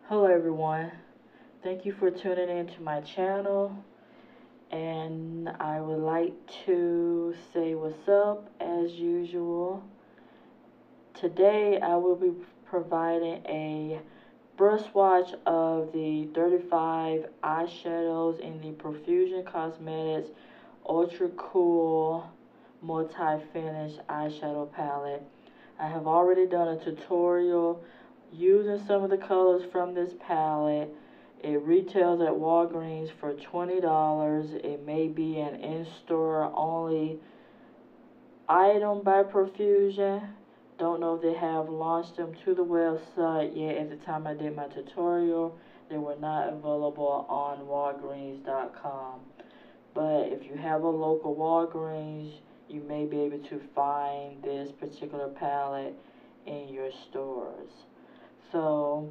Hello everyone, thank you for tuning in to my channel, and I would like to say what's up as usual. Today I will be providing a brush swatch of the 35 eyeshadows in the Profusion Cosmetics Ultra Cool Multi-Finish Eyeshadow Palette. I have already done a tutorial using some of the colors from this palette. It retails at Walgreens for $20. It may be an in-store only item by Profusion. Don't know if they have launched them to the website yet. At the time I did my tutorial, they were not available on walgreens.com. But if you have a local Walgreens, you may be able to find this particular palette in your stores. So,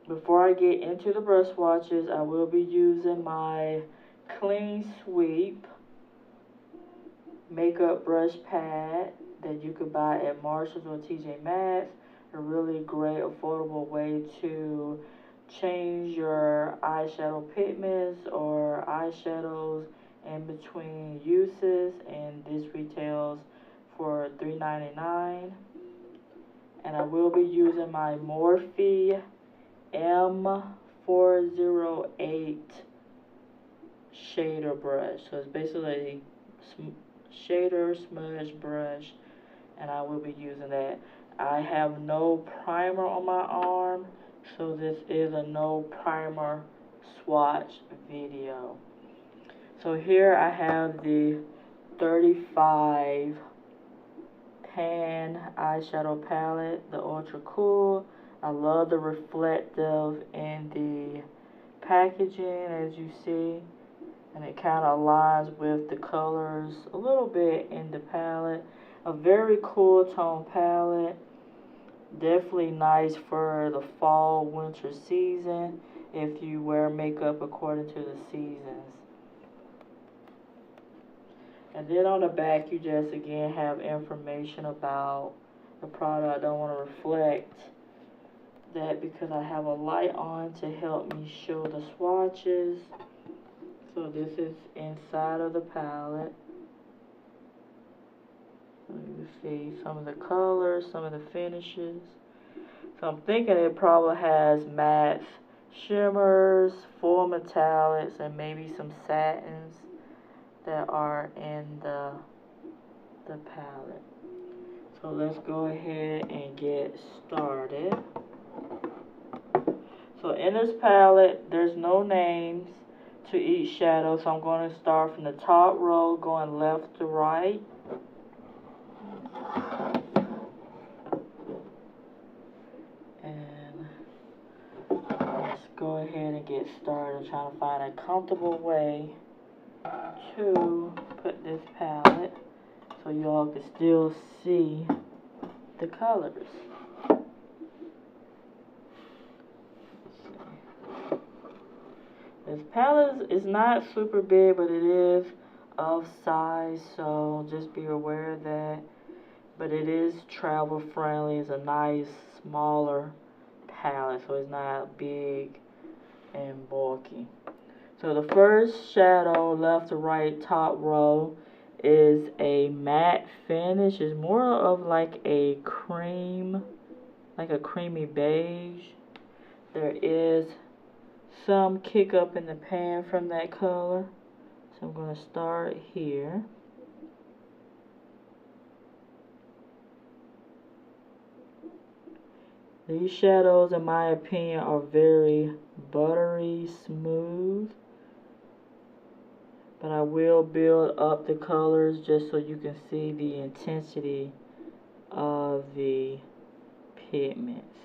before I get into the brush swatches, I will be using my Clean Sweep makeup brush pad that you could buy at Marshalls or TJ Maxx. A really great, affordable way to change your eyeshadow pigments or eyeshadows in between uses, and this retails for $3.99. And I will be using my Morphe M408 shader brush. So it's basically a shader smudge brush, and I will be using that. I have no primer on my arm, so this is a no primer swatch video. So here I have the 35 pan eyeshadow palette, the Ultra Cool. I love the reflective in the packaging, as you see, and it kind of aligns with the colors a little bit in the palette. A very cool tone palette, definitely nice for the fall winter season if you wear makeup according to the seasons. And then on the back, you just again have information about the product. I don't want to reflect that because I have a light on to help me show the swatches. So this is inside of the palette. So you see some of the colors, some of the finishes. So I'm thinking it probably has mattes, shimmers, full metallics, and maybe some satins that are in the palette. So let's go ahead and get started. So in this palette, there's no names to each shadow, so I'm going to start from the top row going left to right. And let's go ahead and get started. I'm trying to find a comfortable way to put this palette so y'all can still see the colors. This palette is not super big, but it is of size, so just be aware of that. But it is travel friendly. It's a nice smaller palette, so it's not big and bulky. So the first shadow, left to right, top row, is a matte finish. It's more of like a cream, like a creamy beige. There is some kick up in the pan from that color. So I'm going to start here. These shadows, in my opinion, are very buttery smooth. But I will build up the colors just so you can see the intensity of the pigments.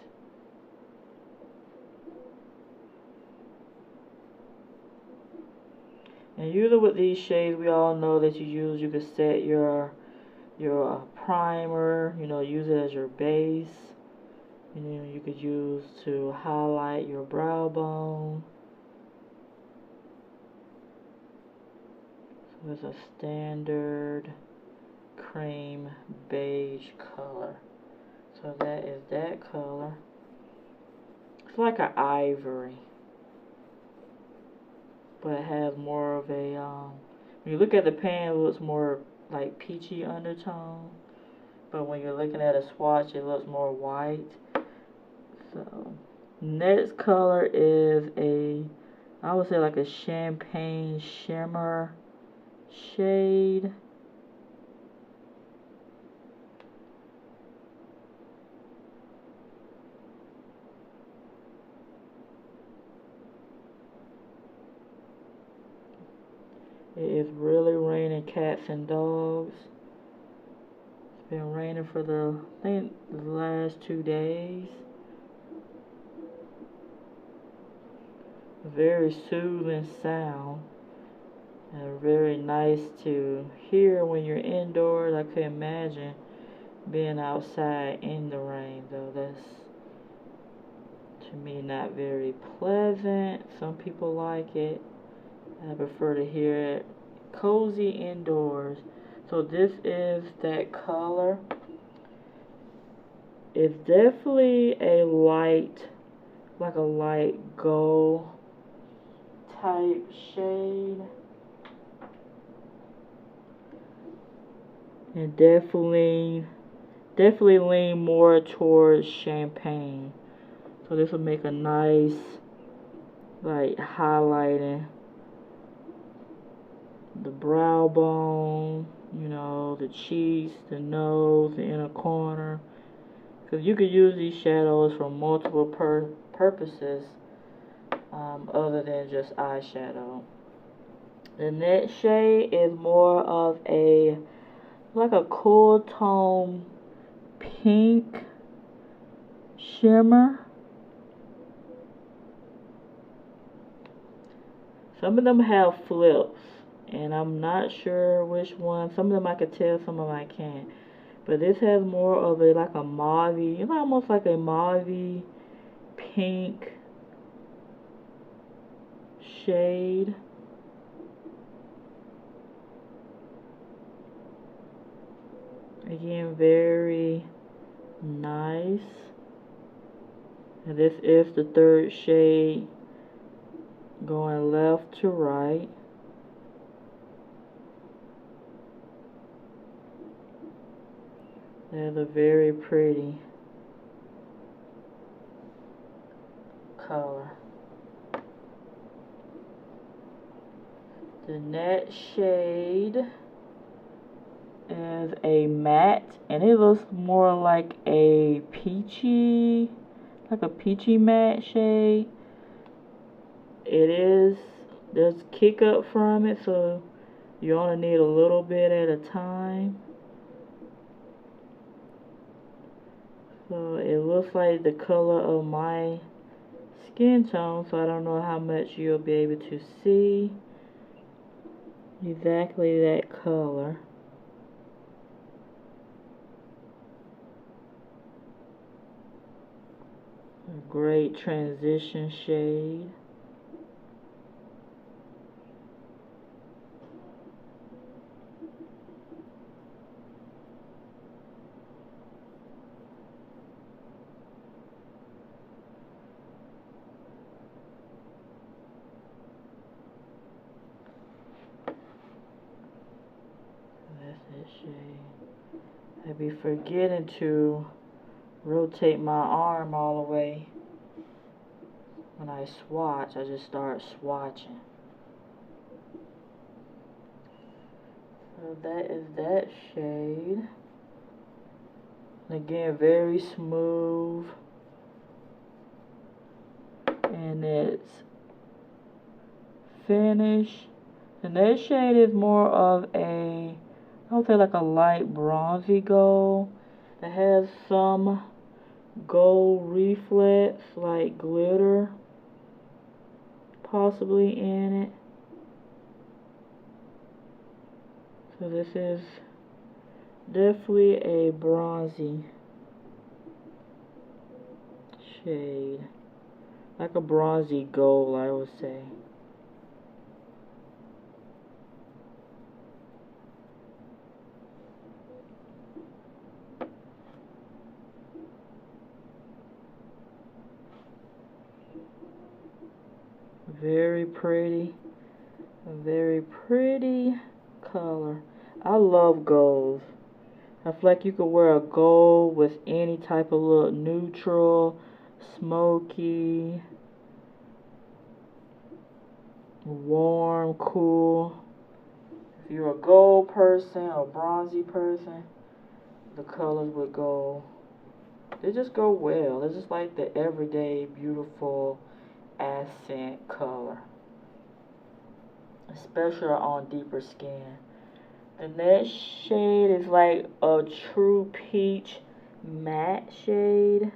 And usually with these shades, we all know that you can set your primer, use it as your base. You could use to highlight your brow bone. So it's a standard cream beige color. So that is that color. It's like an ivory, but it has more of a, when you look at the pan, it looks more like peachy undertone. But when you're looking at a swatch, it looks more white. So, next color is I would say like a champagne shimmer shade. It is really raining cats and dogs. It's been raining for I think the last 2 days. A very soothing sound. And very nice to hear when you're indoors. I could imagine being outside in the rain, though. That's, to me, not very pleasant. Some people like it. I prefer to hear it cozy indoors. So this is that color. It's definitely a light, like a light gold type shade. And definitely lean more towards champagne. So this will make a nice, like, highlighting the brow bone, you know, the cheeks, the nose, the inner corner. Because you could use these shadows for multiple purposes other than just eyeshadow. The next shade is more of like a cool tone pink shimmer. Some of them have flips, and I'm not sure which one. Some of them I could tell, some of them I can't. But this has more of like a mauve, you know, almost like a mauve pink shade. Again, very nice. And this is the third shade, going left to right. That's a very pretty color. The next shade is a matte, and it looks more like a peachy matte shade. There's kick up from it, so you only need a little bit at a time. So it looks like the color of my skin tone, so I don't know how much you'll be able to see exactly that color. A great transition shade. That's that shade. I be forgetting to rotate my arm all the way. When I swatch, I just start swatching. So that is that shade. Again, very smooth. And it's finish. And that shade is more of I would say like a light bronzy gold. It has some gold reflex, like glitter, possibly in it. So this is definitely a bronzy shade, like a bronzy gold, I would say. Very pretty. A very pretty color. I love golds. I feel like you could wear a gold with any type of look. Neutral, smoky, warm, cool. If you're a gold person or bronzy person, the colors with gold, they just go well. They're just like the everyday beautiful accent color, especially on deeper skin. The next shade is like a true peach matte shade.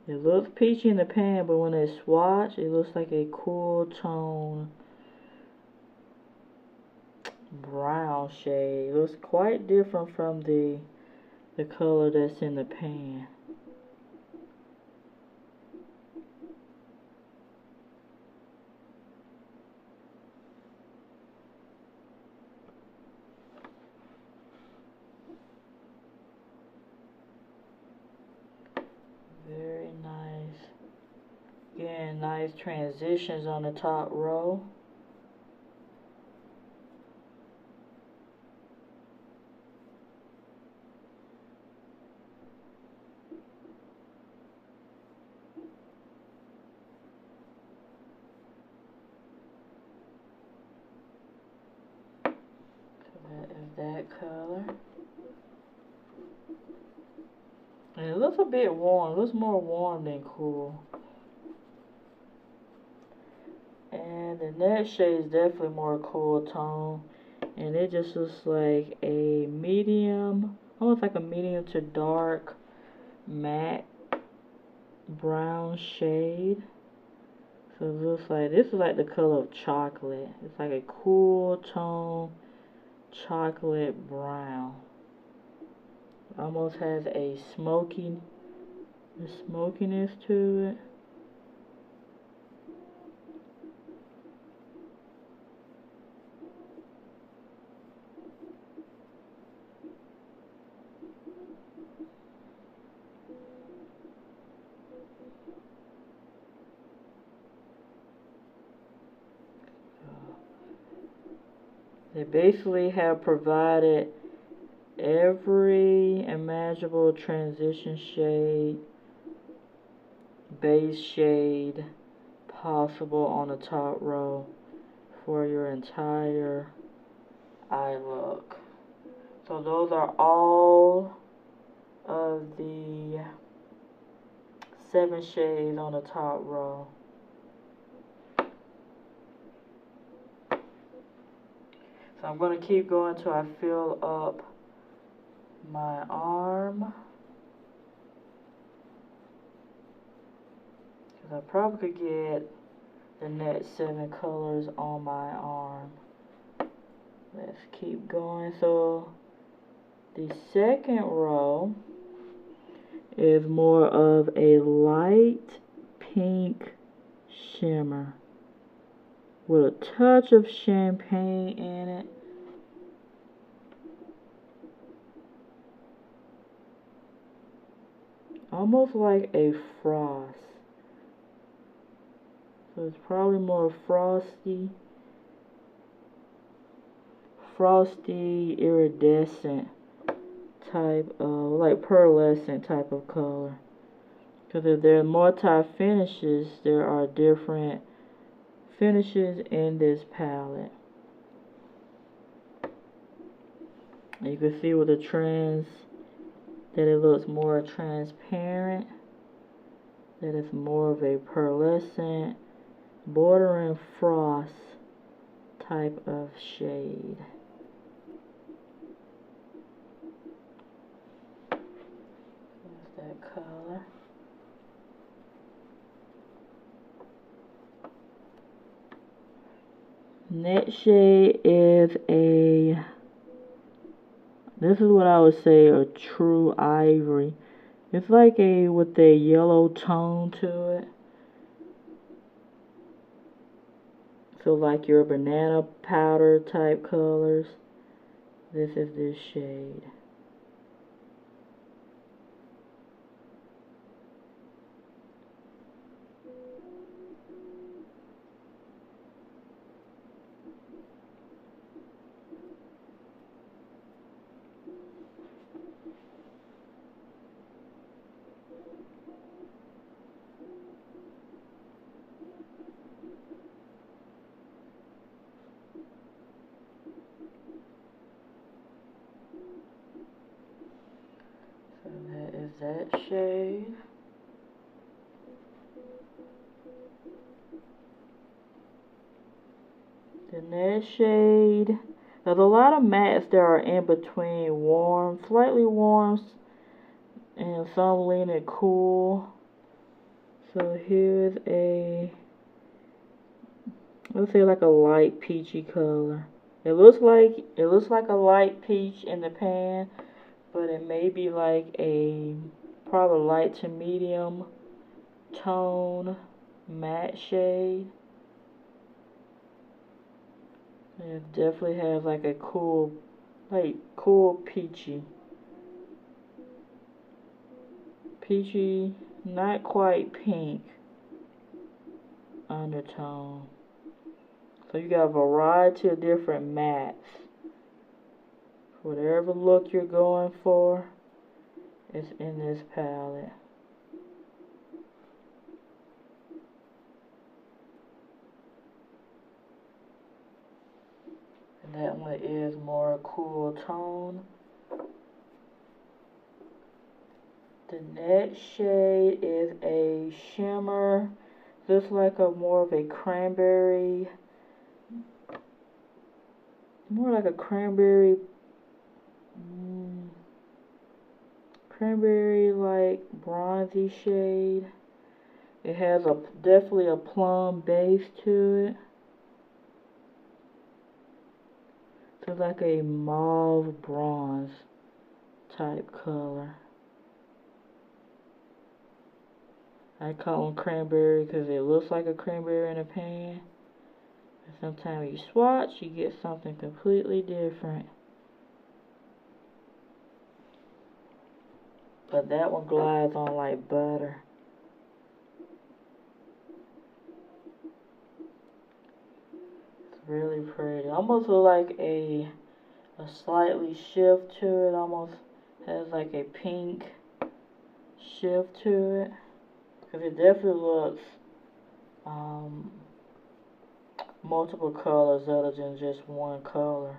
It looks peachy in the pan, but when it's swatched, it looks like a cool tone brown shade. It looks quite different from the color that's in the pan. Very nice. Again, nice transitions on the top row. That is that color. And it looks a bit warm. It looks more warm than cool. And the next shade is definitely more cool tone. And it just looks like a medium, almost like a medium to dark matte brown shade. So it looks like, this is like the color of chocolate. It's like a cool tone chocolate brown. Almost has a smokiness to it. They basically have provided every imaginable transition shade, base shade possible on the top row for your entire eye look. So those are all of the 7 shades on the top row. So I'm going to keep going till I fill up my arm. Because I probably could get the next 7 colors on my arm. Let's keep going. So the second row is more of a light pink shimmer with a touch of champagne in it. Almost like a frost. So it's probably more frosty, iridescent type of, like pearlescent type of color. Because if there are multi-finishes, there are different finishes in this palette. And you can see with the trends that it looks more transparent, that it's more of a pearlescent, bordering frost type of shade. There's that color. Next shade is this is what I would say a true ivory. It's like with a yellow tone to it. So like your banana powder type colors. This is this shade. So that is that shade. The next shade, there's a lot of mattes that are in between warm, slightly warm, and some leaning cool. So here's a, let's say like a light peachy color. It looks like a light peach in the pan, but it may be like a probably light to medium tone matte shade. It definitely has like a cool peachy, not quite pink undertone. So you got a variety of different mattes. Whatever look you're going for is in this palette. And that one is more cool tone. The next shade is a shimmer. Looks like a more of a cranberry, cranberry like bronzy shade. It has definitely a plum base to it. So it's like a mauve bronze type color. I call them cranberry because it looks like a cranberry in a pan. And sometimes you swatch, you get something completely different. But that one glides on like butter. It's really pretty. Almost look like a slightly shift to it. Almost has like a pink shift to it. Because it definitely looks multiple colors other than just one color.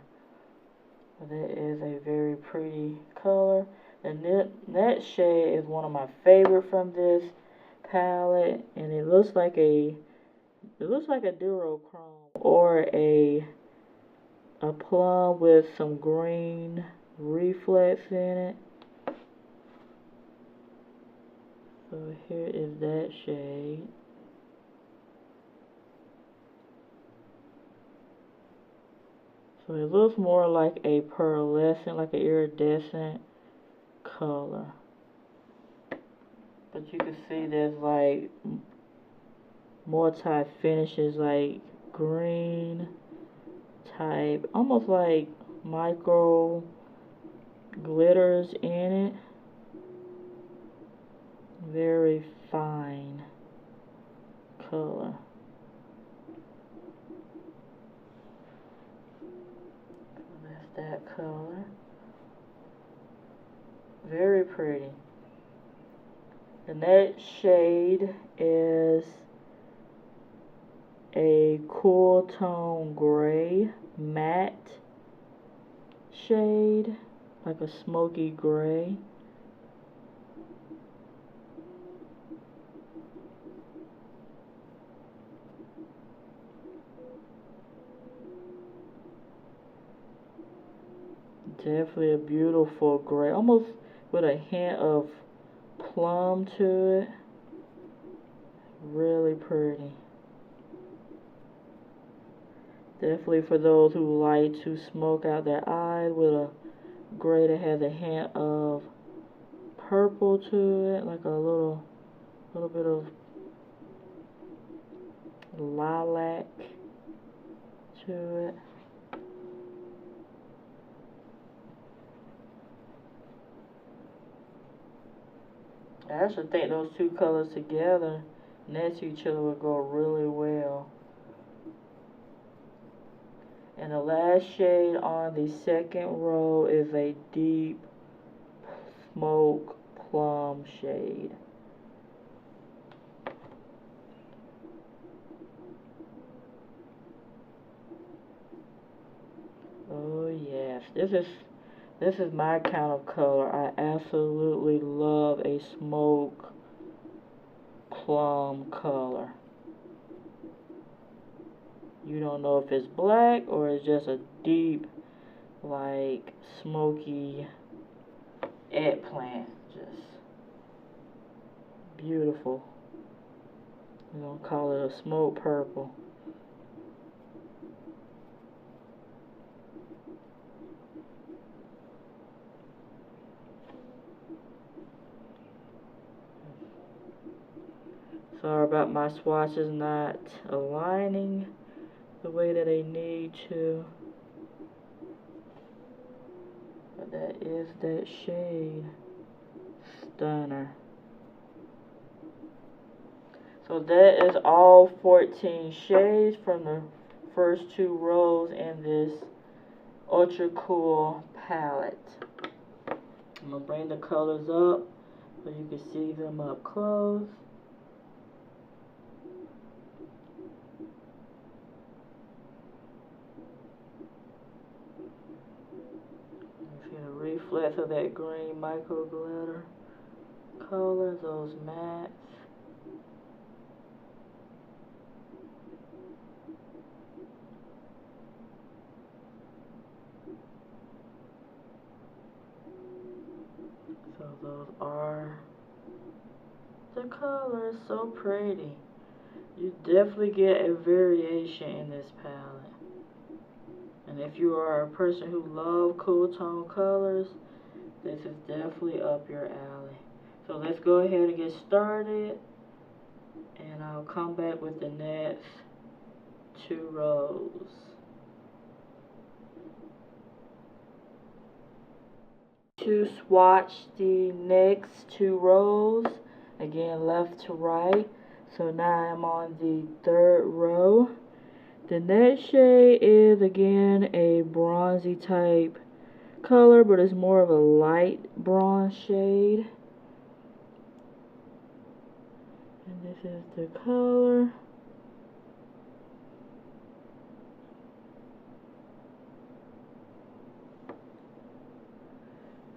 But it is a very pretty color. The next shade is one of my favorite from this palette, and it looks like a duochrome or a plum with some green reflex in it. So here is that shade. So it looks more like a pearlescent, like an iridescent color. But you can see there's like multi-finishes, like green type, almost like micro glitters in it. Very fine color. That's that color. Very pretty. The next shade is a cool tone gray matte shade, like a smoky gray. Definitely a beautiful gray, almost with a hint of plum to it. Really pretty. Definitely for those who like to smoke out their eyes with a gray that has a hint of purple to it, like a little bit of lilac to it. I actually think those two colors together next to each other would go really well. And the last shade on the second row is a deep Smoke Plum shade. Oh yes, this is my kind of color. I absolutely love a smoke plum color. You don't know if it's black or it's just a deep, like, smoky eggplant. Just beautiful. We're gonna call it a smoke purple. Sorry about my swatches not aligning the way that they need to. But that is that shade. Stunner. So that is all 14 shades from the first 2 rows in this Ultra Cool palette. I'm going to bring the colors up so you can see them up close. You see the reflex of that green micro glitter color, those mattes. So those are the colors. So pretty. You definitely get a variation in this palette. And if you are a person who loves cool tone colors, this is definitely up your alley. So let's go ahead and get started, and I'll come back with the next 2 rows. To swatch the next 2 rows, again left to right. So now I'm on the 3rd row. The next shade is again a bronzy type color, but it's more of a light bronze shade. And this is the color.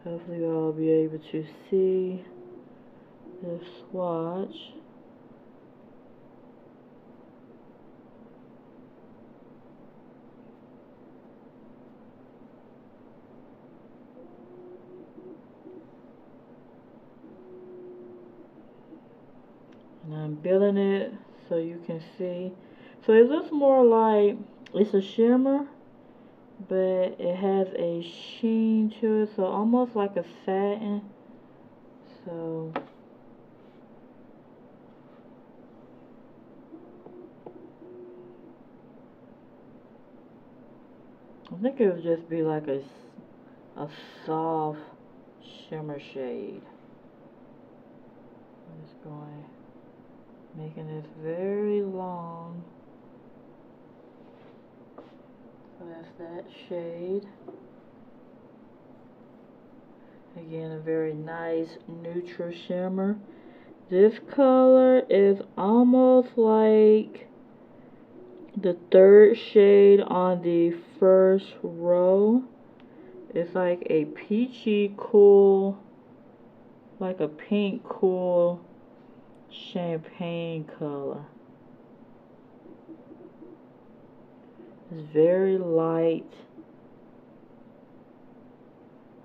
Hopefully you'll be able to see the swatch. And I'm building it so you can see. So it looks more like it's a shimmer, but it has a sheen to it, so almost like a satin. So I think it would just be like a soft shimmer shade. I'm just going, making this very long. So that's that shade. Again, a very nice neutral shimmer. This color is almost like the 3rd shade on the 1st row. It's like a peachy cool, like a pink cool champagne color. It's very light,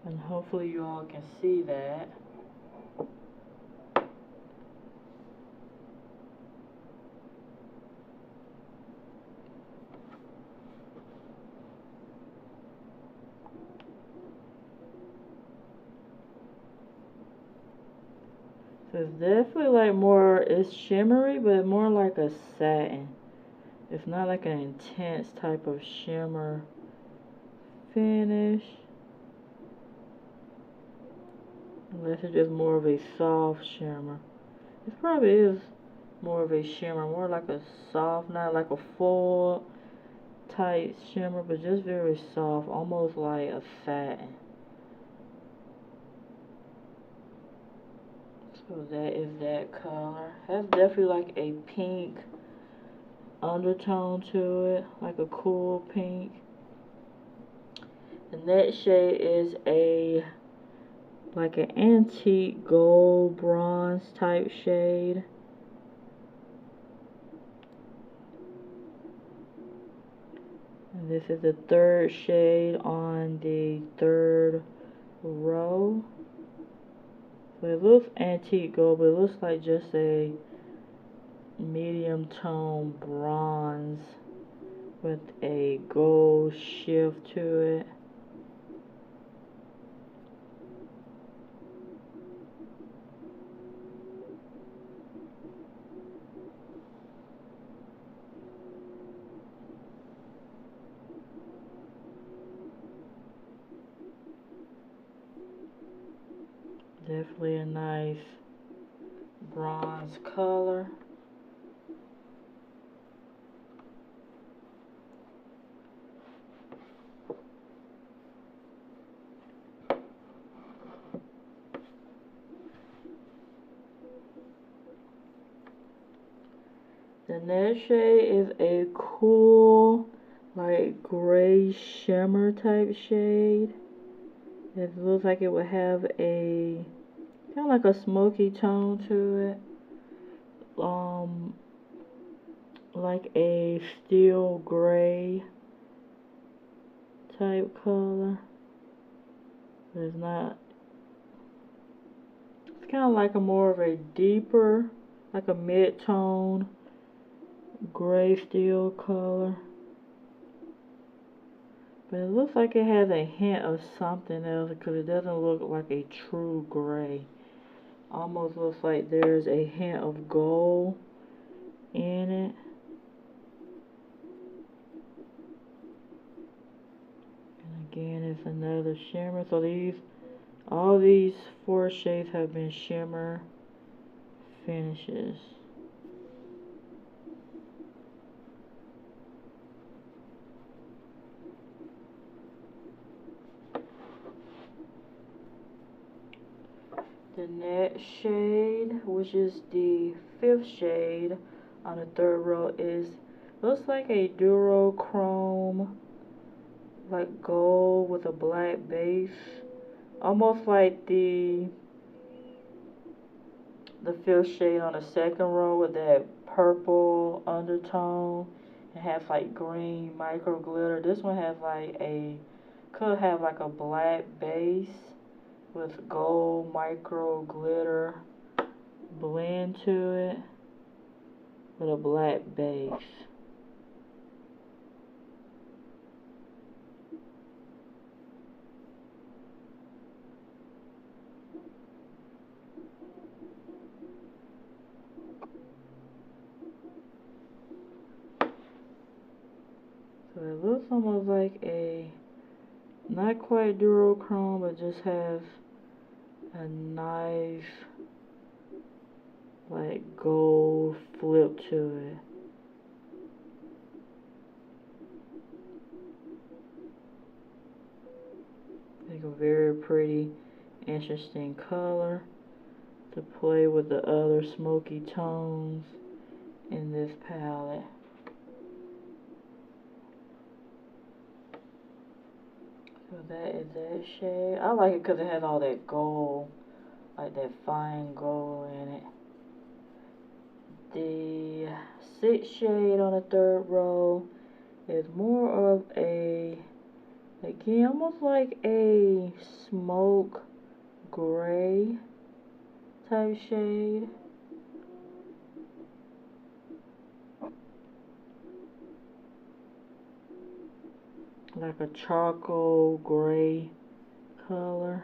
and hopefully you all can see that. So it's definitely like more, it's shimmery, but more like a satin. It's not like an intense type of shimmer finish. Unless it's just more of a soft shimmer. It probably is more of a shimmer, more like a soft, not like a full tight shimmer, but just very soft, almost like a satin. So that is that color. Has definitely like a pink undertone to it, like a cool pink. The next shade is like an antique gold bronze type shade. And this is the third shade on the third row. So it looks antique gold, but it looks like just a medium tone bronze with a gold shift to it. Definitely a nice bronze color. The next shade is a cool, like gray shimmer type shade. It looks like it would have a kind of like a smoky tone to it. Like a steel gray type color. But it's not. It's kind of like a more of a deeper, like a mid-tone gray steel color. But it looks like it has a hint of something else because it doesn't look like a true gray. Almost looks like there's a hint of gold in it. And again, it's another shimmer. So all these 4 shades have been shimmer finishes. The next shade, which is the 5th shade on the 3rd row, looks like a duochrome, like gold with a black base, almost like the 5th shade on the 2nd row with that purple undertone. It has like green micro glitter. This one has could have like a black base with gold micro glitter blend to it with a black base. So it looks almost like a, not quite duochrome, but just has a nice like gold flip to it. I think a very pretty, interesting color to play with the other smoky tones in this palette. So that is that shade. I like it because it has all that gold, like that fine gold in it. The 6th shade on the 3rd row is more of a, again, almost like a smoke gray type shade. Like a charcoal gray color.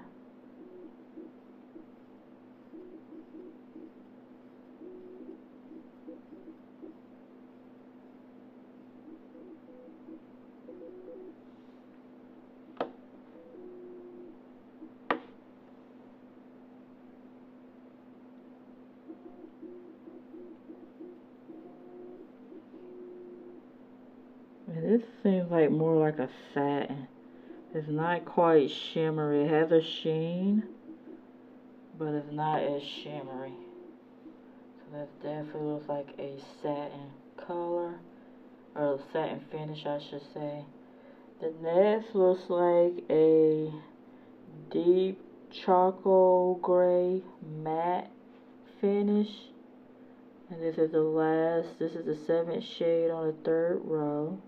This seems like more like a satin. It's not quite shimmery. It has a sheen, but it's not as shimmery. So that definitely looks like a satin color, or satin finish I should say. The next looks like a deep charcoal gray matte finish. And this is the 7th shade on the 3rd row.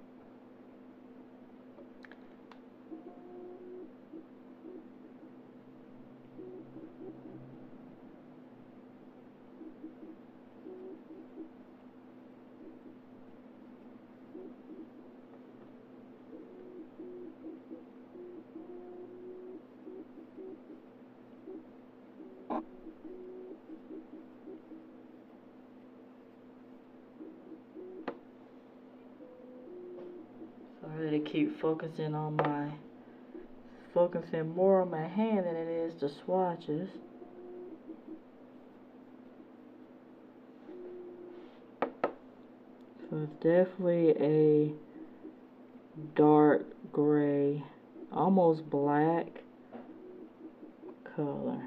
I really keep focusing more on my hand than it is the swatches. So it's definitely a dark gray, almost black color.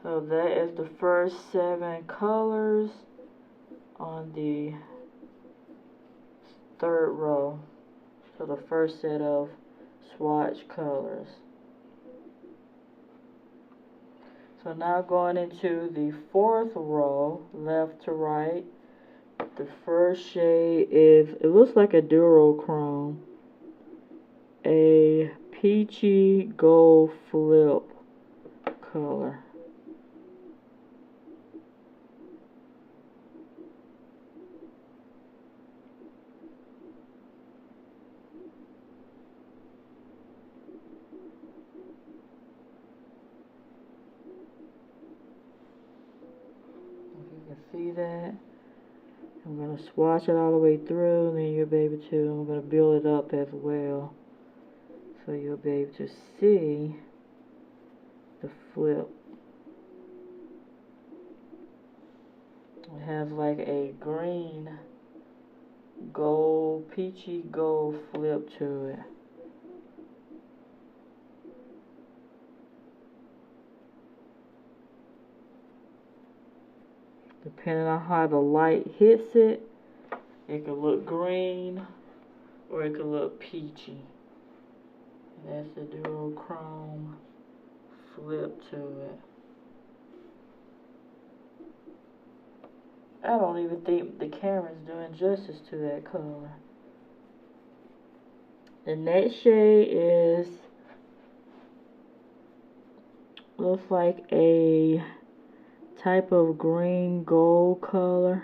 So that is the first 7 colors on the 3rd row. So the first set of swatch colors. So now going into the 4th row, left to right. The first shade is, it looks like a duochrome, a peachy gold flip color. See that? I'm going to swatch it all the way through, and then you'll be able to, I'm going to build it up as well, so you'll be able to see the flip. It has like a green, gold, peachy gold flip to it. Depending on how the light hits it, it could look green or it could look peachy. And that's the duochrome flip to it. I don't even think the camera's doing justice to that color. The next shade is, looks like a type of green gold color,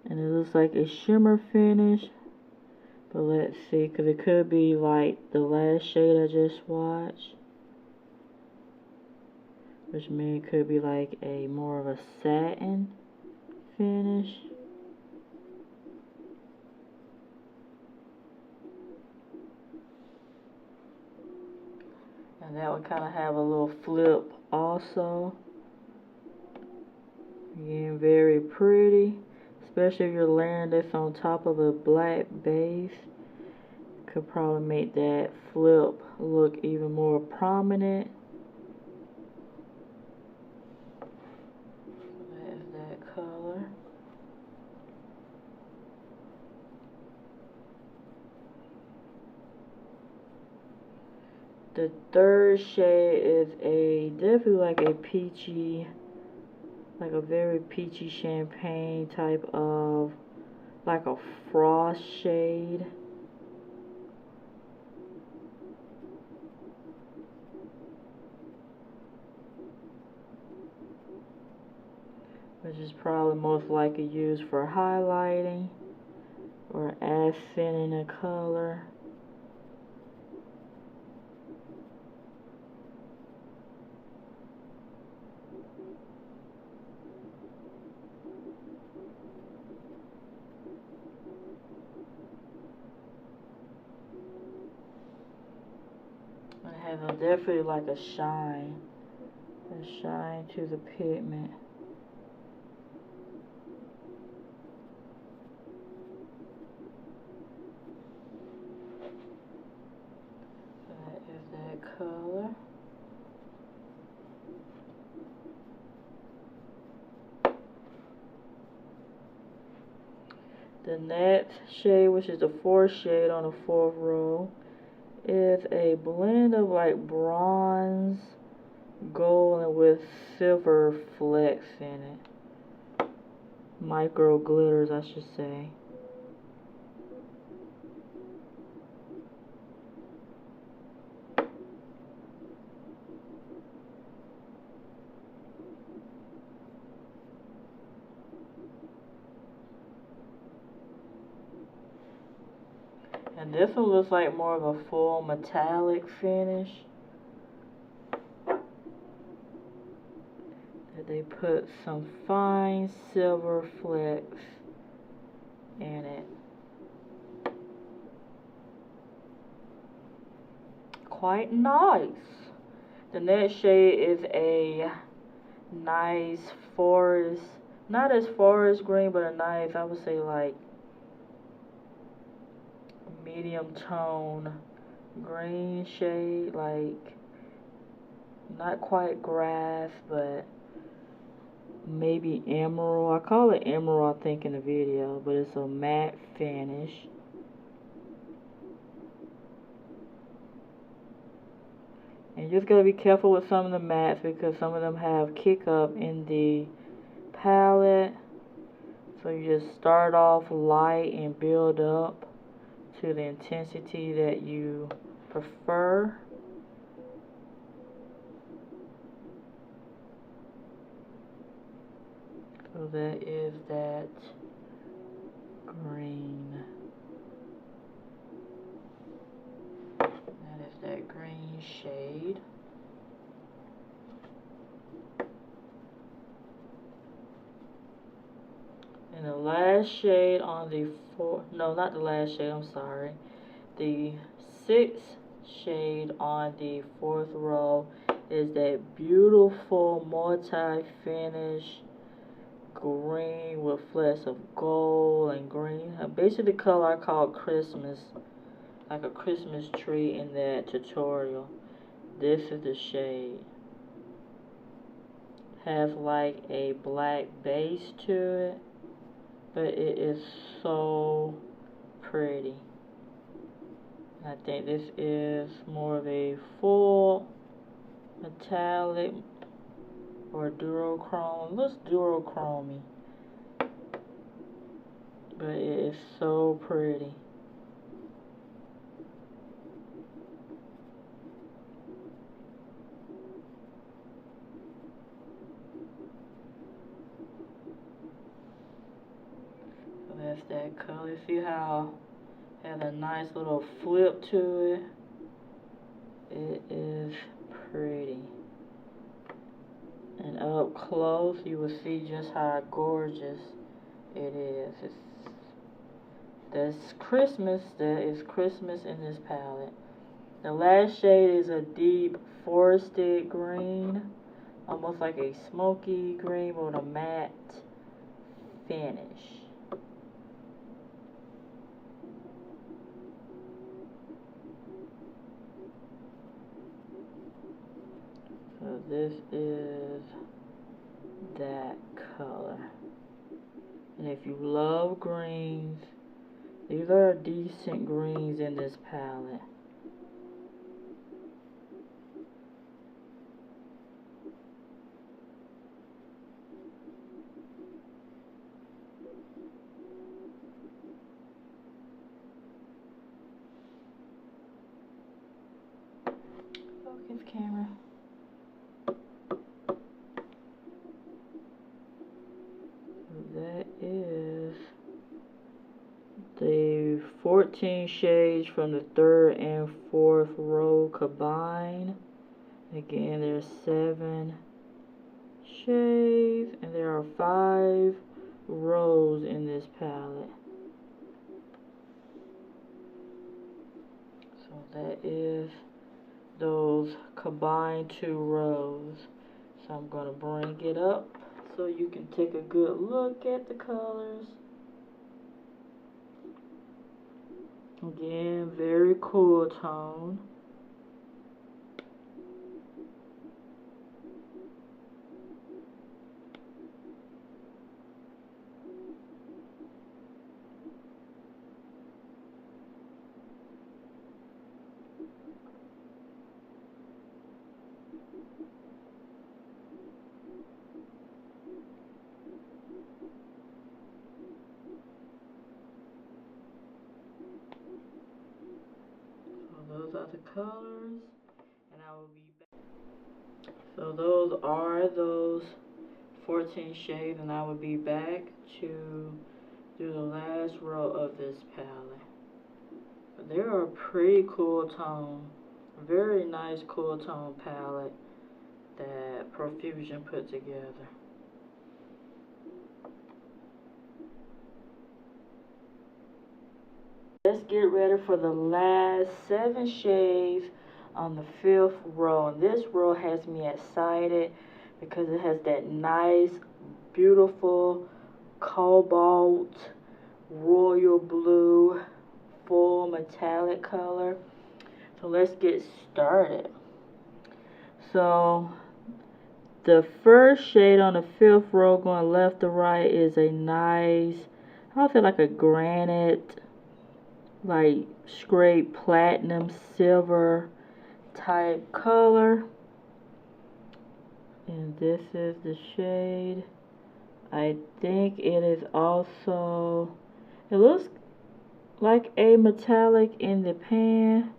and it looks like a shimmer finish, but let's see, because it could be like the last shade I just swatched, which means it could be like a more of a satin finish. And that would kind of have a little flip also. Again, very pretty, especially if you're layering this on top of a black base. Could probably make that flip look even more prominent. That is that color. The third shade is definitely like a peachy, like a very peachy champagne type of, like a frost shade. Which is probably most likely used for highlighting or accenting a color. It has definitely like a shine to the pigment. The next shade, which is the fourth shade on the fourth row, is a blend of like bronze, gold, and with silver flecks in it. Micro glitters, I should say. And this one looks like more of a full metallic finish. That they put some fine silver flecks in it. Quite nice. The next shade is a nice forest, not as forest green, but a nice, I would say like medium tone green shade, like not quite grass, but maybe emerald. I call it emerald, I think, in the video, but it's a matte finish. And you just gotta be careful with some of the mattes because some of them have kick up in the palette. So you just start off light and build up to the intensity that you prefer. So that is that green. That is that green shade. And the last shade on the not the last shade, I'm sorry. The sixth shade on the fourth row is that beautiful multi-finish green with flecks of gold and green. Basically the color I call Christmas, like a Christmas tree in that tutorial. This is the shade. Has like a black base to it, but it is so pretty. I think this is more of a full metallic or duochrome. It looks duochrome-y, but it is so pretty. So that's that color. See how it has a nice little flip to it? It is pretty. And up close, you will see just how gorgeous it is. That's Christmas. That is Christmas in this palette. The last shade is a deep forested green, almost like a smoky green with a matte finish. So this is that color. And if you love greens, these are decent greens in this palette. Focus camera. That is the 14 shades from the third and fourth row combined. Again, there's 7 shades, and there are 5 rows in this palette. So that is those combined 2 rows. So I'm going to bring it up so you can take a good look at the colors. Again, very cool tone. those are the colors, and I will be back. So those are those 14 shades, and I will be back to do the last row of this palette. But they're a pretty cool tone, very nice cool tone palette that Profusion put together. Let's get ready for the last 7 shades on the 5th row. And this row has me excited because it has that nice, beautiful cobalt, royal blue, full metallic color. So let's get started. So the first shade on the 5th row going left to right is a nice, I would say like a granite, like scraped platinum silver type color. And this is the shade. I think it is also, it looks like a metallic in the pan.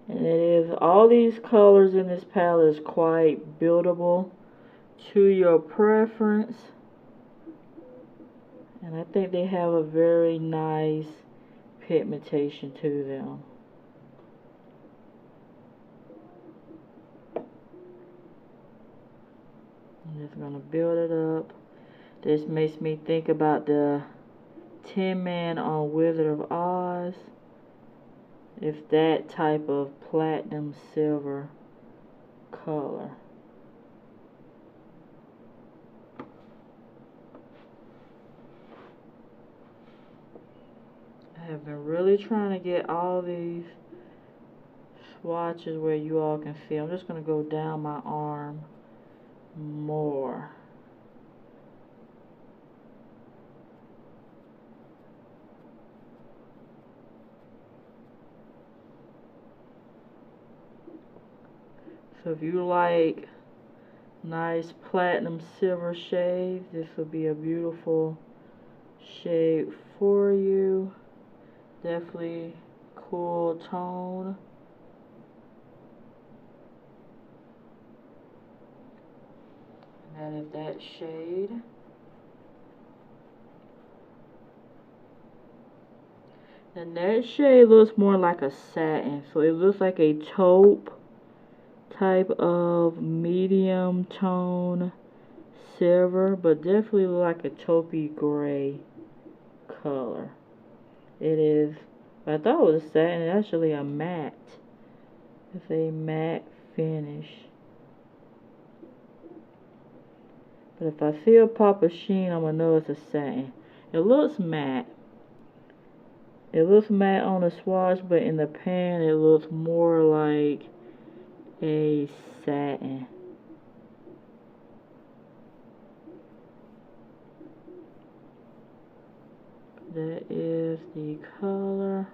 And it is, all these colors in this palette is quite buildable to your preference. And I think they have a very nice pigmentation to them. I'm just going to build it up. This makes me think about the Tin Man on Wizard of Oz. It's that type of platinum silver color. I have been really trying to get all these swatches where you all can see. I'm just going to go down my arm more. So if you like nice platinum silver shades, this will be a beautiful shade for you. Definitely cool tone. And that is that shade. The next shade looks more like a satin, so it looks like a taupe type of medium tone silver, but definitely look like a taupey gray color. It is, I thought it was a satin, it's actually a matte. It's a matte finish. But if I see a pop of sheen, I'm gonna know it's a satin. It looks matte. It looks matte on the swatch, but in the pan it looks more like a satin. That is the color.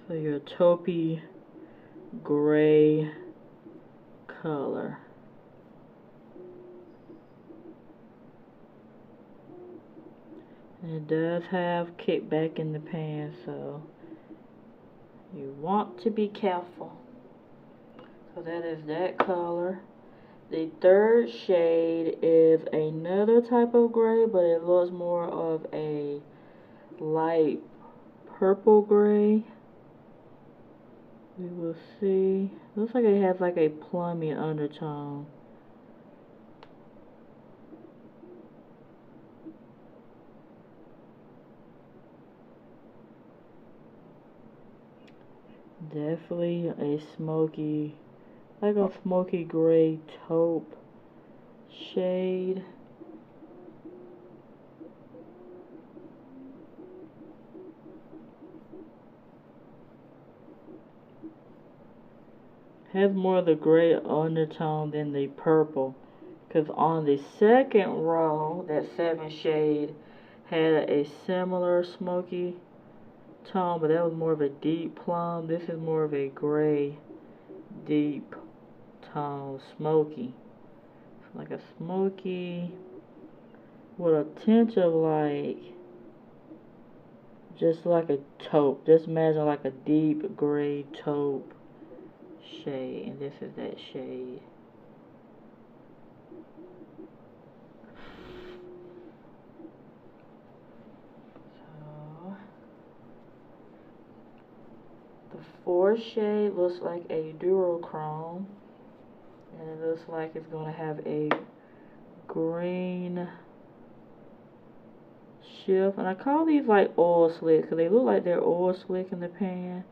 So your taupey gray color. And it does have kickback in the pan, so you want to be careful. So that is that color. The third shade is another type of gray, but it looks more of a light purple gray. We will see. Looks like it has like a plummy undertone. Definitely a smoky, like a smoky gray taupe shade. Has more of the gray undertone than the purple, because on the second row, that 7 shade had a similar smoky tone, but that was more of a deep plum. This is more of a gray deep tone, Smokey. It's like a smoky with a tinge of like, just like a taupe. Just imagine like a deep gray taupe shade, and this is that shade. So the fourth shade looks like a duochrome, and it looks like it's going to have a green shift. And I call these like oil slicks because they look like they're oil slick in the pan,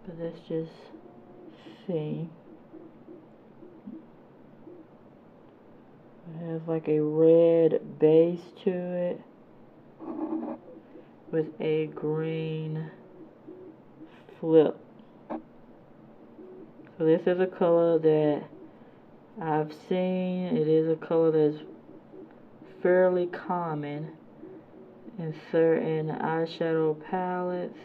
but let's just see. It has like a red base to it with a green flip. So this is a color that I've seen. It is a color that's fairly common in certain eyeshadow palettes.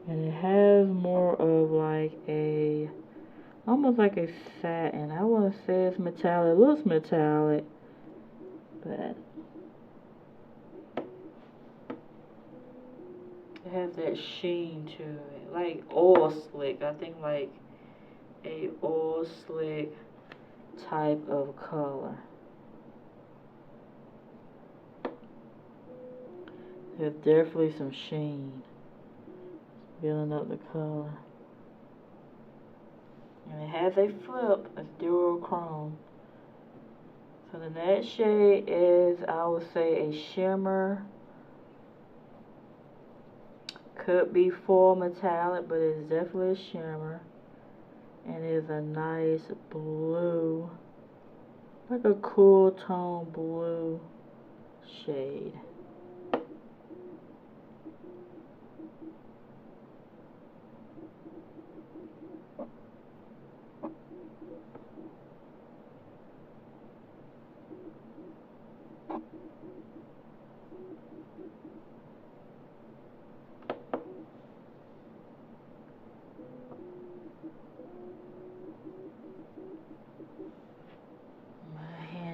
And it has more of like a, almost like a satin. I wouldn't say it's metallic. It looks metallic, but it has that sheen to it. Like oil slick. I think like a oil slick type of color. There's definitely some sheen. Building up the color. And it has a flip, a duochrome. So the next shade is, I would say, a shimmer. Could be full metallic, but it's definitely a shimmer. And it's a nice blue, like a cool tone blue shade.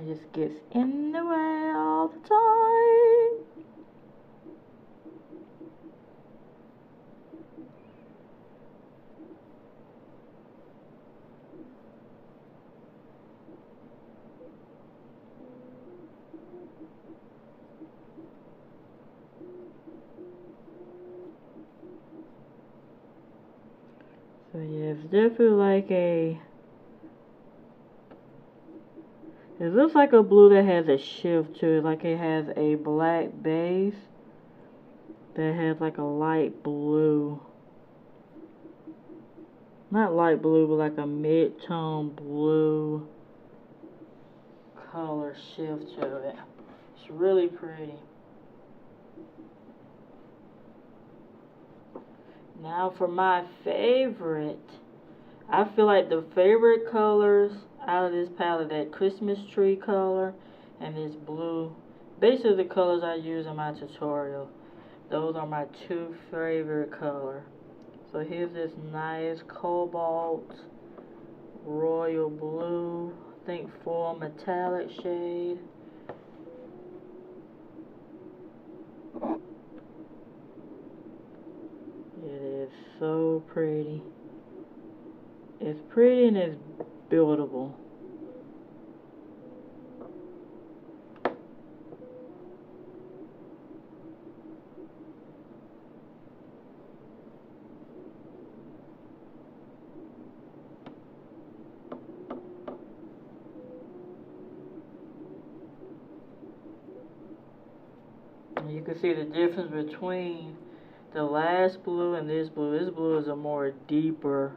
Just gets in the way all the time. So yeah, it's definitely like a, it looks like a blue that has a shift to it, like it has a black base that has like a light blue. Not light blue, but like a mid-tone blue color shift to it. It's really pretty. Now for my favorite. I feel like the favorite colors out of this palette, that Christmas tree color and this blue, basically the colors I use in my tutorial. Those are my two favorite colors. So here's this nice cobalt, royal blue, I think full metallic shade. It is so pretty. It's pretty and it's buildable. And you can see the difference between the last blue and this blue. This blue is a more deeper,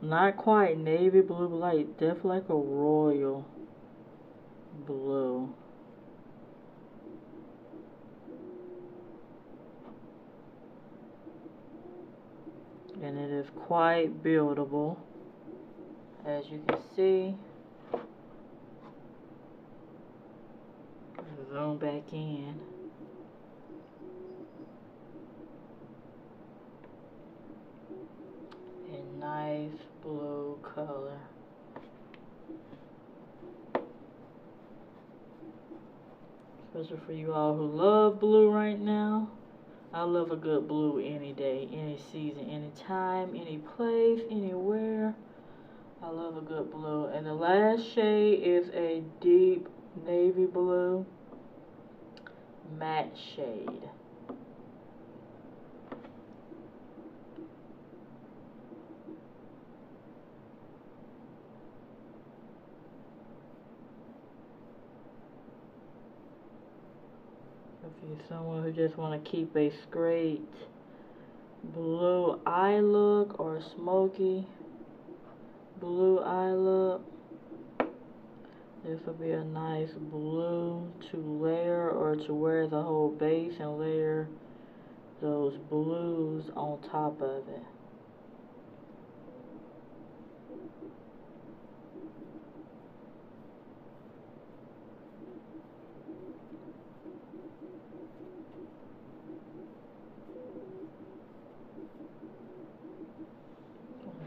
not quite navy blue, but like definitely like a royal blue. And it is quite buildable, as you can see. on back in. A nice blue color. Especially for you all who love blue right now. I love a good blue any day, any season, any time, any place, anywhere. I love a good blue. And the last shade is a deep navy blue matte shade. If you're someone who just want to keep a straight blue eye look or smoky blue eye look, this will be a nice blue to layer or to wear the whole base and layer those blues on top of it.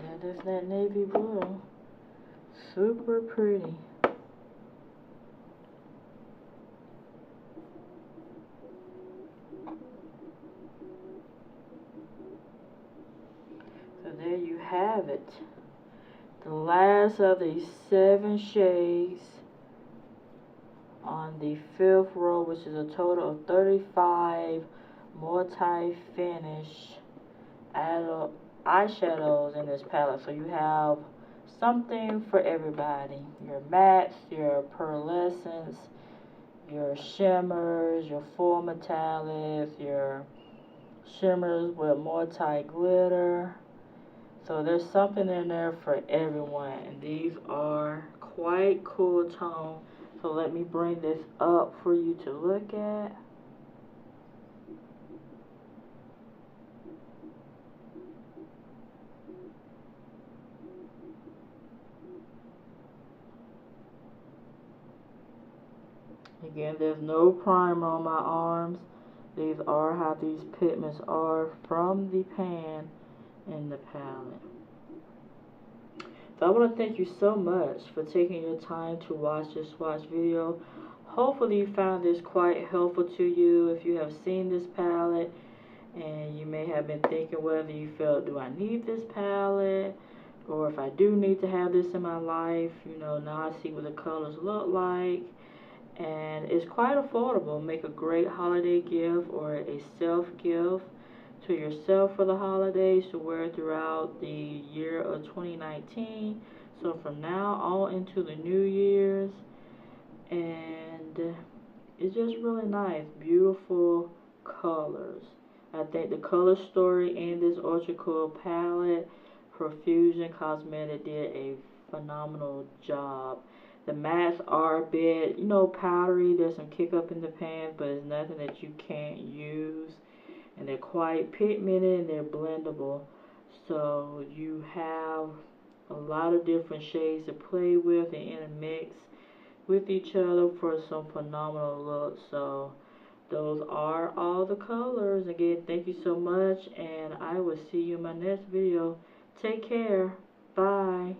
That is that navy blue. Super pretty. So there you have it. The last of the 7 shades on the 5th row, which is a total of 35 multi-finish eyeshadows in this palette. So you have something for everybody. Your mattes, your pearlescents, your shimmers, your full metallics, your shimmers with multi-glitter. So there's something in there for everyone. And these are quite cool tone. So let me bring this up for you to look at. Again, there's no primer on my arms. These are how these pigments are from the pan in the palette. So I want to thank you so much for taking your time to watch this swatch video. Hopefully you found this quite helpful to you. If you have seen this palette and you may have been thinking whether you felt, do I need this palette? Or if I do need to have this in my life, you know, now I see what the colors look like. And it's quite affordable. Make a great holiday gift or a self-gift to yourself for the holidays to wear throughout the year of 2019. So from now on into the New Year's. And it's just really nice. Beautiful colors. I think the color story in this ultra cool palette, Profusion Cosmetics did a phenomenal job. The mattes are a bit, you know, powdery. There's some kick up in the pans, but it's nothing that you can't use. And they're quite pigmented and they're blendable. So you have a lot of different shades to play with and intermix with each other for some phenomenal looks. So those are all the colors. Again, thank you so much, and I will see you in my next video. Take care. Bye.